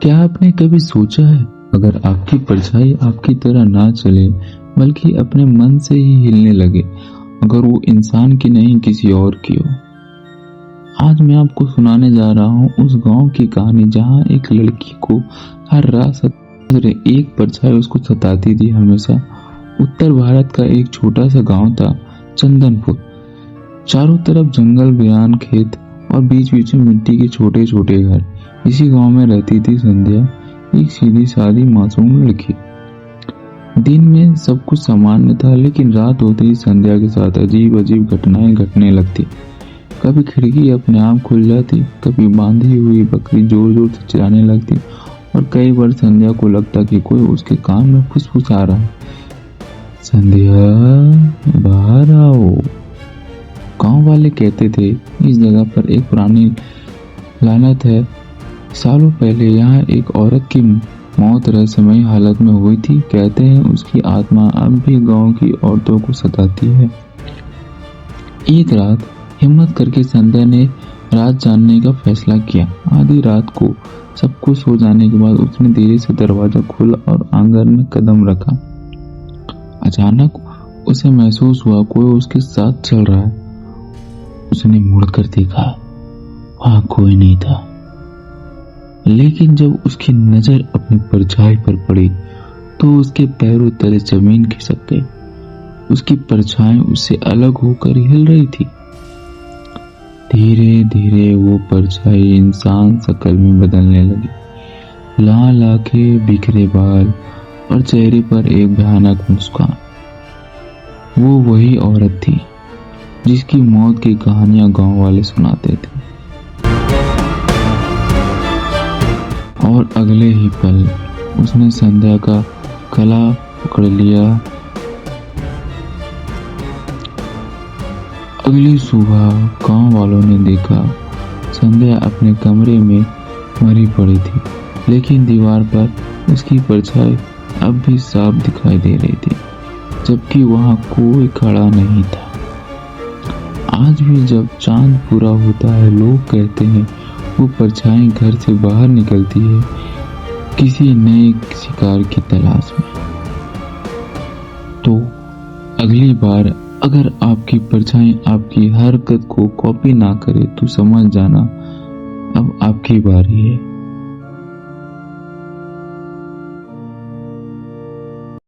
क्या आपने कभी सोचा है, अगर आपकी परछाई आपकी तरह ना चले बल्कि अपने मन से ही हिलने लगे, अगर वो इंसान की नहीं किसी और की हो। आज मैं आपको सुनाने जा रहा हूँ उस गांव की कहानी जहाँ एक लड़की को हर रात एक परछाई उसको सताती थी हमेशा। उत्तर भारत का एक छोटा सा गांव था, चंदनपुर। चारों तरफ जंगल, बयान, खेत और बीच बीच में मिट्टी के छोटे छोटे घर। इसी गांव में रहती थी संध्या, एक सीधी सादी मासूम लड़की। दिन में सब कुछ सामान्य था, लेकिन रात होते ही संध्या के साथ अजीब अजीब घटनाएं घटने लगती। कभी खिड़की अपने आप खुल जाती, कभी बांधी हुई बकरी जोर जोर से चिल्लाने लगती और कई बार संध्या को लगता कि कोई उसके कान में फुसफुसा रहा है, संध्या बाहर आओ। गांव वाले कहते थे इस जगह पर एक पुरानी लानत है। सालों पहले यहाँ एक औरत की मौत रहस्यमयी हालत में हुई थी। कहते हैं उसकी आत्मा अब भी गांव की औरतों को सताती है। एक रात हिम्मत करके संध्या ने राज जानने का फैसला किया। आधी रात को सबको सो जाने के बाद उसने धीरे से दरवाजा खोला और आंगन में कदम रखा। अचानक उसे महसूस हुआ कोई उसके साथ चल रहा है। उसने मुड़कर देखा, वहां कोई नहीं था, लेकिन जब उसकी नजर अपनी परछाई पर पड़ी तो उसके पैरों तले जमीन खिसक गई। उसकी परछाई उससे अलग होकर हिल रही थी। धीरे धीरे वो परछाई इंसान शक्ल में बदलने लगी। लाल आंखें, बिखरे बाल और चेहरे पर एक भयानक मुस्कान। वो वही औरत थी जिसकी मौत की कहानियां गांव वाले सुनाते थे। और अगले ही पल उसने संध्या का गला पकड़ लिया। अगली सुबह गांव वालों ने देखा संध्या अपने कमरे में मरी पड़ी थी, लेकिन दीवार पर उसकी परछाई अब भी साफ दिखाई दे रही थी, जबकि वहां कोई खड़ा नहीं था। आज भी जब चांद पूरा होता है, लोग कहते हैं वो परछाई घर से बाहर निकलती है किसी नए शिकार की तलाश में। तो अगली बार अगर आपकी परछाई आपकी हरकत को कॉपी ना करे तो समझ जाना अब आपकी बारी है।